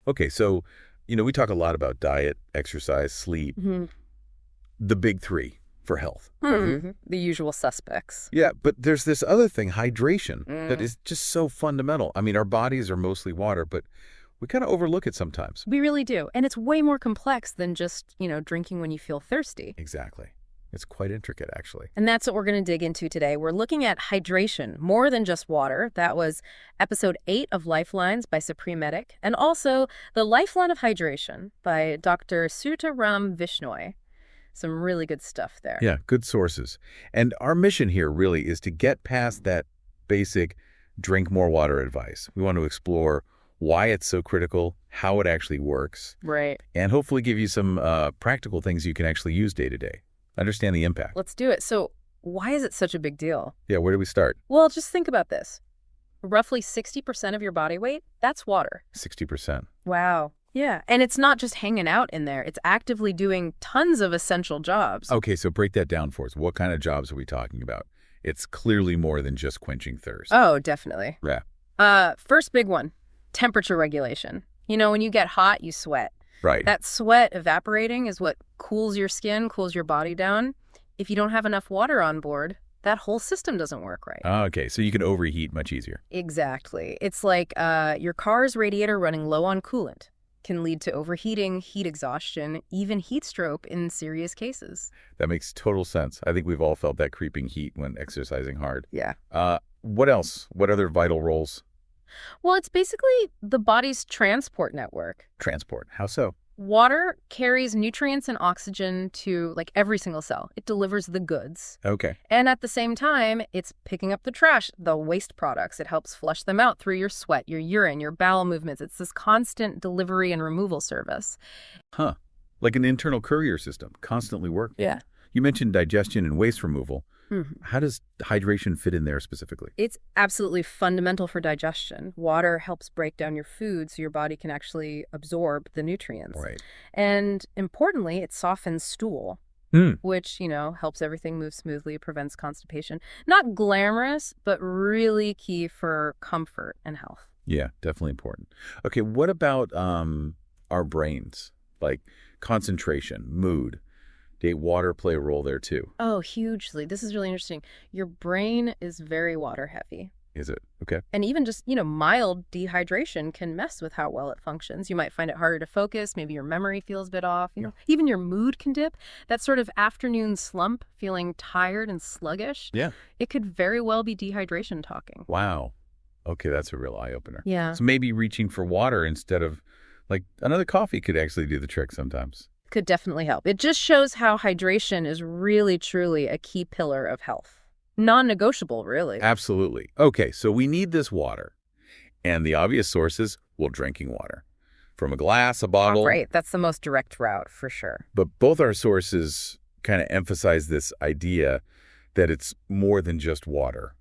Okay, so, we talk a lot about diet, exercise, sleep, the big three for health. The usual suspects. Yeah, but there's this other thing, hydration, that is just so fundamental. I mean, our bodies are mostly water, but we kind of overlook it sometimes. We really do. And it's way more complex than just, drinking when you feel thirsty. Exactly. It's quite intricate, actually. And that's what we're going to dig into today. We're looking at hydration, more than just water. That was episode 8 of Lifelines by Supreme Medic, and also The Lifeline of Hydration by Dr. Sutaram Vishnoi. Some really good stuff there. Yeah, good sources. And our mission here really is to get past that basic drink more water advice. We want to explore why it's so critical, how it actually works, Right. and hopefully give you some practical things you can actually use day to day. Understand the impact. Let's do it. So why is it such a big deal? Yeah, where do we start? Well, just think about this. Roughly 60% of your body weight, that's water. 60%. Wow. Yeah. And it's not just hanging out in there. It's actively doing tons of essential jobs. Okay, so break that down for us. What kind of jobs are we talking about? It's clearly more than just quenching thirst. Oh, definitely. Yeah. First big one, temperature regulation. When you get hot, you sweat. Right. That sweat evaporating is what cools your skin, cools your body down. If you don't have enough water on board, that whole system doesn't work right. Okay, so you can overheat much easier. Exactly. It's like your car's radiator running low on coolant can lead to overheating, heat exhaustion, even heat stroke in serious cases. That makes total sense. I think we've all felt that creeping heat when exercising hard. Yeah. What else? What other vital roles? Well, it's basically the body's transport network. Transport. How so? Water carries nutrients and oxygen to every single cell. It delivers the goods. Okay. And at the same time, it's picking up the trash, the waste products. It helps flush them out through your sweat, your urine, your bowel movements. It's this constant delivery and removal service. Huh. Like an internal courier system, constantly working. Yeah. You mentioned digestion and waste removal. Mm-hmm. How does hydration fit in there specifically? It's absolutely fundamental for digestion. Water helps break down your food so your body can actually absorb the nutrients. Right. And importantly, it softens stool, which, helps everything move smoothly, prevents constipation. Not glamorous, but really key for comfort and health. Yeah, definitely important. Okay, what about our brains? Like concentration, mood. Did water play a role there too? Oh, hugely. This is really interesting. Your brain is very water heavy. Is it? Okay. And even just, mild dehydration can mess with how well it functions. You might find it harder to focus. Maybe your memory feels a bit off. Even your mood can dip. That sort of afternoon slump, feeling tired and sluggish. Yeah. It could very well be dehydration talking. Wow. Okay, that's a real eye-opener. Yeah. So maybe reaching for water instead of, another coffee could actually do the trick sometimes. Could definitely help. It just shows how hydration is really, truly a key pillar of health. Non-negotiable, really. Absolutely. Okay, so we need this water. And the obvious source is, drinking water. From a glass, a bottle. Right, that's the most direct route, for sure. But both our sources kind of emphasize this idea that it's more than just water.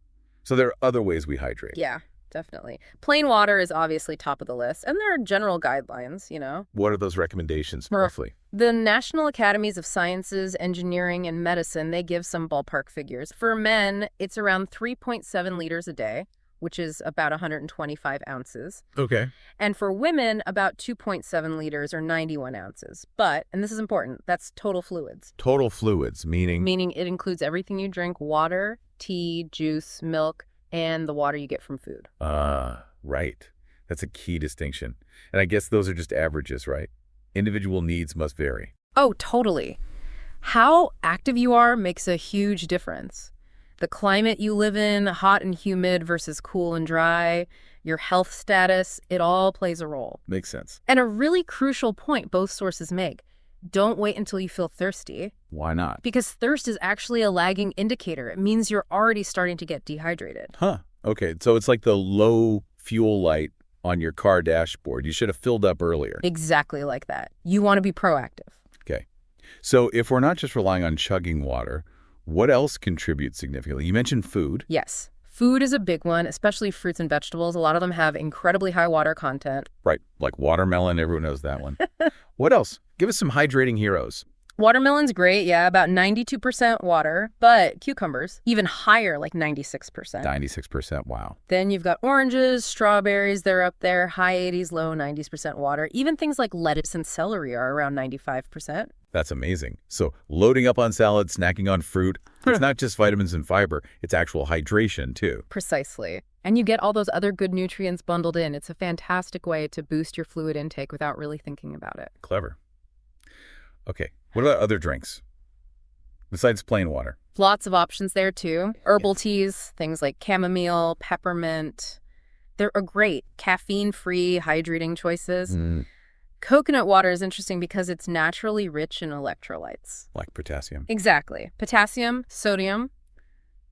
So there are other ways we hydrate. Yeah. Definitely. Plain water is obviously top of the list, and there are general guidelines, What are those recommendations, roughly? The National Academies of Sciences, Engineering, and Medicine, they give some ballpark figures. For men, it's around 3.7 liters a day, which is about 125 ounces. Okay. And for women, about 2.7 liters or 91 ounces. But, and this is important, that's total fluids. Total fluids, meaning? Meaning it includes everything you drink: water, tea, juice, milk, and the water you get from food. Right. That's a key distinction. And I guess those are just averages, right? Individual needs must vary. Oh, totally. How active you are makes a huge difference. The climate you live in, hot and humid versus cool and dry, your health status, it all plays a role. Makes sense. And a really crucial point both sources make: don't wait until you feel thirsty. Why not? Because thirst is actually a lagging indicator. It means you're already starting to get dehydrated. Huh. Okay, so it's like the low fuel light on your car dashboard. You should have filled up earlier. Exactly like that. You want to be proactive. Okay. So if we're not just relying on chugging water, what else contributes significantly? You mentioned food. Yes. Food is a big one, especially fruits and vegetables. A lot of them have incredibly high water content. Right, like watermelon. Everyone knows that one. What else? Give us some hydrating heroes. Watermelon's great, yeah, about 92% water, but cucumbers, even higher, like 96%. 96%, wow. Then you've got oranges, strawberries, they're up there, high 80s, low 90% water. Even things like lettuce and celery are around 95%. That's amazing. So loading up on salad, snacking on fruit, it's not just vitamins and fiber, it's actual hydration too. Precisely. And you get all those other good nutrients bundled in. It's a fantastic way to boost your fluid intake without really thinking about it. Clever. Okay, what about other drinks besides plain water? Lots of options there too. Herbal teas, things like chamomile, peppermint. They're a great caffeine-free hydrating choices. Coconut water is interesting because it's naturally rich in electrolytes. Like potassium. Exactly. Potassium, sodium,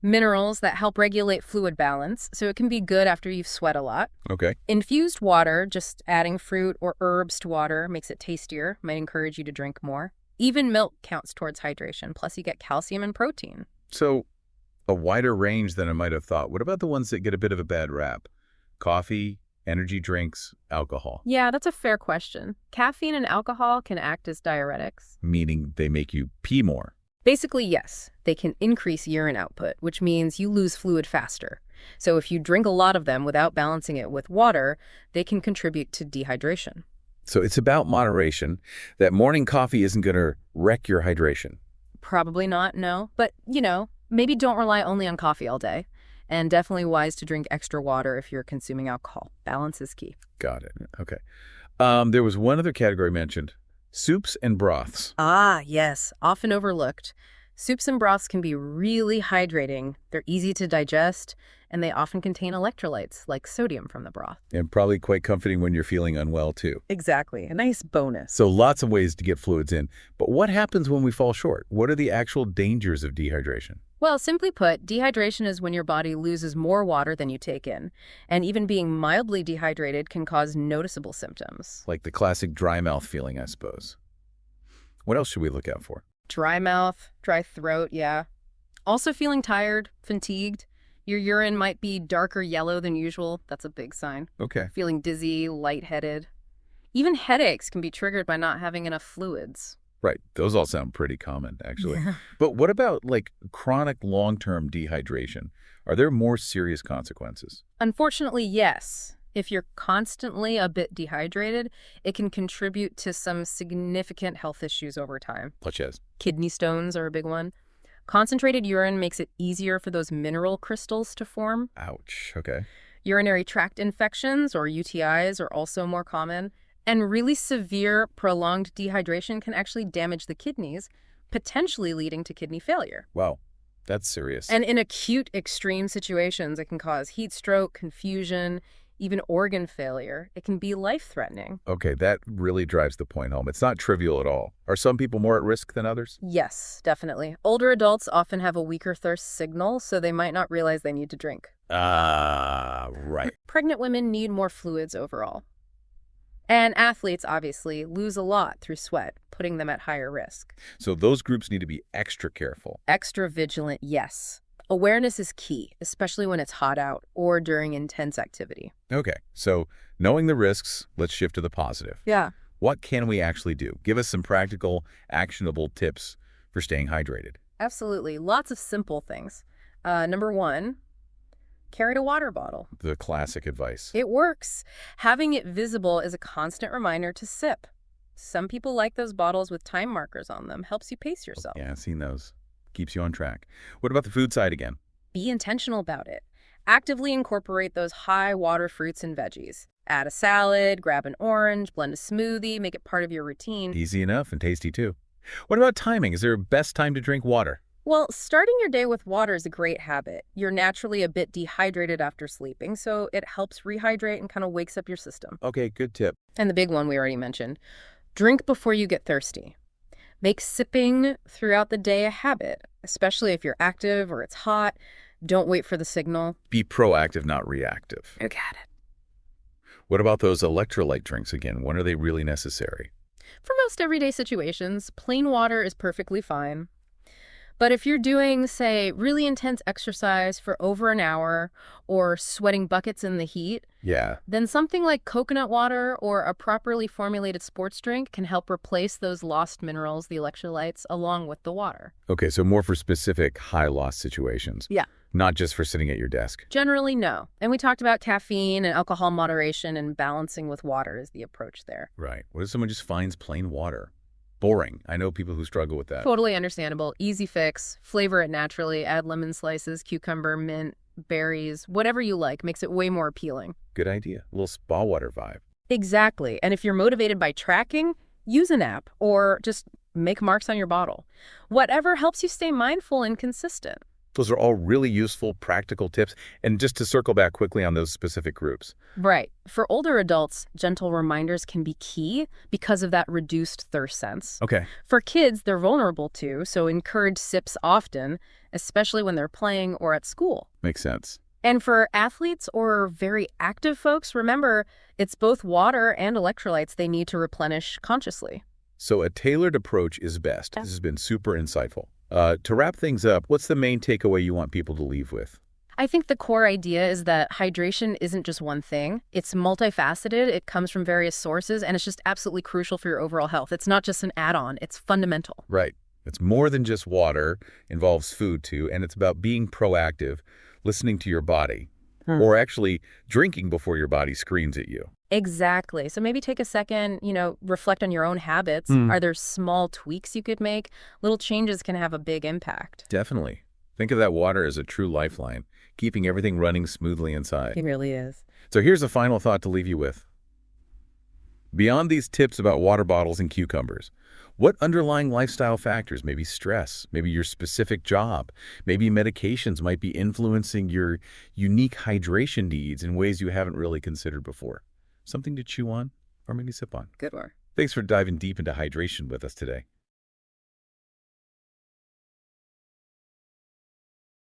minerals that help regulate fluid balance, so it can be good after you've sweat a lot. Okay. Infused water, just adding fruit or herbs to water, makes it tastier, might encourage you to drink more. Even milk counts towards hydration, plus you get calcium and protein. So a wider range than I might have thought. What about the ones that get a bit of a bad rap? Coffee, energy drinks, alcohol. Yeah, that's a fair question. Caffeine and alcohol can act as diuretics. Meaning they make you pee more. Basically, yes. They can increase urine output, which means you lose fluid faster. So if you drink a lot of them without balancing it with water, they can contribute to dehydration. So it's about moderation. That morning coffee isn't going to wreck your hydration. Probably not, no. But, maybe don't rely only on coffee all day. And definitely wise to drink extra water if you're consuming alcohol. Balance is key. Got it. Okay. There was one other category mentioned. Soups and broths. Ah, yes. Often overlooked. Soups and broths can be really hydrating. They're easy to digest, and they often contain electrolytes, like sodium from the broth. And probably quite comforting when you're feeling unwell, too. Exactly. A nice bonus. So lots of ways to get fluids in. But what happens when we fall short? What are the actual dangers of dehydration? Well, simply put, dehydration is when your body loses more water than you take in. And even being mildly dehydrated can cause noticeable symptoms. Like the classic dry mouth feeling, I suppose. What else should we look out for? Dry mouth, dry throat, yeah. Also feeling tired, fatigued. Your urine might be darker yellow than usual. That's a big sign. Okay. Feeling dizzy, lightheaded. Even headaches can be triggered by not having enough fluids. Right. Those all sound pretty common, actually. Yeah. But what about, like, chronic long-term dehydration? Are there more serious consequences? Unfortunately, yes. If you're constantly a bit dehydrated, it can contribute to some significant health issues over time. Such as? Kidney stones are a big one. Concentrated urine makes it easier for those mineral crystals to form. Ouch. Okay. Urinary tract infections, or UTIs, are also more common. And really severe, prolonged dehydration can actually damage the kidneys, potentially leading to kidney failure. Wow. That's serious. And in acute, extreme situations, it can cause heat stroke, confusion, even organ failure. It can be life-threatening. Okay, that really drives the point home. It's not trivial at all. Are some people more at risk than others? Yes, definitely. Older adults often have a weaker thirst signal, so they might not realize they need to drink. Right. Pregnant women need more fluids overall. And athletes, obviously, lose a lot through sweat, putting them at higher risk. So those groups need to be extra careful. Extra vigilant, yes. Awareness is key, especially when it's hot out or during intense activity. Okay, so knowing the risks, let's shift to the positive. Yeah. What can we actually do? Give us some practical, actionable tips for staying hydrated. Absolutely. Lots of simple things. Number one, carry a water bottle. The classic advice. It works. Having it visible is a constant reminder to sip. Some people like those bottles with time markers on them. Helps you pace yourself. Yeah, I've seen those. Keeps you on track. What about the food side again? Be intentional about it. Actively incorporate those high water fruits and veggies. Add a salad, grab an orange, blend a smoothie, make it part of your routine. Easy enough and tasty too. What about timing? Is there a best time to drink water? Well, starting your day with water is a great habit. You're naturally a bit dehydrated after sleeping, so it helps rehydrate and kind of wakes up your system. Okay, good tip. And the big one we already mentioned, drink before you get thirsty. Make sipping throughout the day a habit, especially if you're active or it's hot. Don't wait for the signal. Be proactive, not reactive. You got it. What about those electrolyte drinks again? When are they really necessary? For most everyday situations, plain water is perfectly fine. But if you're doing, say, really intense exercise for over an hour or sweating buckets in the heat, Yeah. then something like coconut water or a properly formulated sports drink can help replace those lost minerals, the electrolytes, along with the water. Okay, so more for specific high-loss situations, Yeah. not just for sitting at your desk. Generally, no. And we talked about caffeine and alcohol moderation, and balancing with water is the approach there. Right. What if someone just finds plain water? Boring. I know people who struggle with that. Totally understandable. Easy fix. Flavor it naturally. Add lemon slices, cucumber, mint, berries, whatever you like. Makes it way more appealing. Good idea. A little spa water vibe. Exactly. And if you're motivated by tracking, use an app or just make marks on your bottle. Whatever helps you stay mindful and consistent. Those are all really useful, practical tips. And just to circle back quickly on those specific groups. Right. For older adults, gentle reminders can be key because of that reduced thirst sense. Okay. For kids, they're vulnerable too, so encourage sips often, especially when they're playing or at school. Makes sense. And for athletes or very active folks, remember, it's both water and electrolytes they need to replenish consciously. So a tailored approach is best. This has been super insightful. To wrap things up, what's the main takeaway you want people to leave with? I think the core idea is that hydration isn't just one thing. It's multifaceted, it comes from various sources, and it's just absolutely crucial for your overall health. It's not just an add-on, it's fundamental. Right. It's more than just water, involves food too, and it's about being proactive, listening to your body, or actually drinking before your body screams at you. Exactly. So maybe take a second, reflect on your own habits. Are there small tweaks you could make? Little changes can have a big impact. Definitely. Think of that water as a true lifeline, keeping everything running smoothly inside. It really is. So here's a final thought to leave you with. Beyond these tips about water bottles and cucumbers, what underlying lifestyle factors, maybe stress, maybe your specific job, maybe medications might be influencing your unique hydration needs in ways you haven't really considered before? Something to chew on or maybe sip on. Good work. Thanks for diving deep into hydration with us today.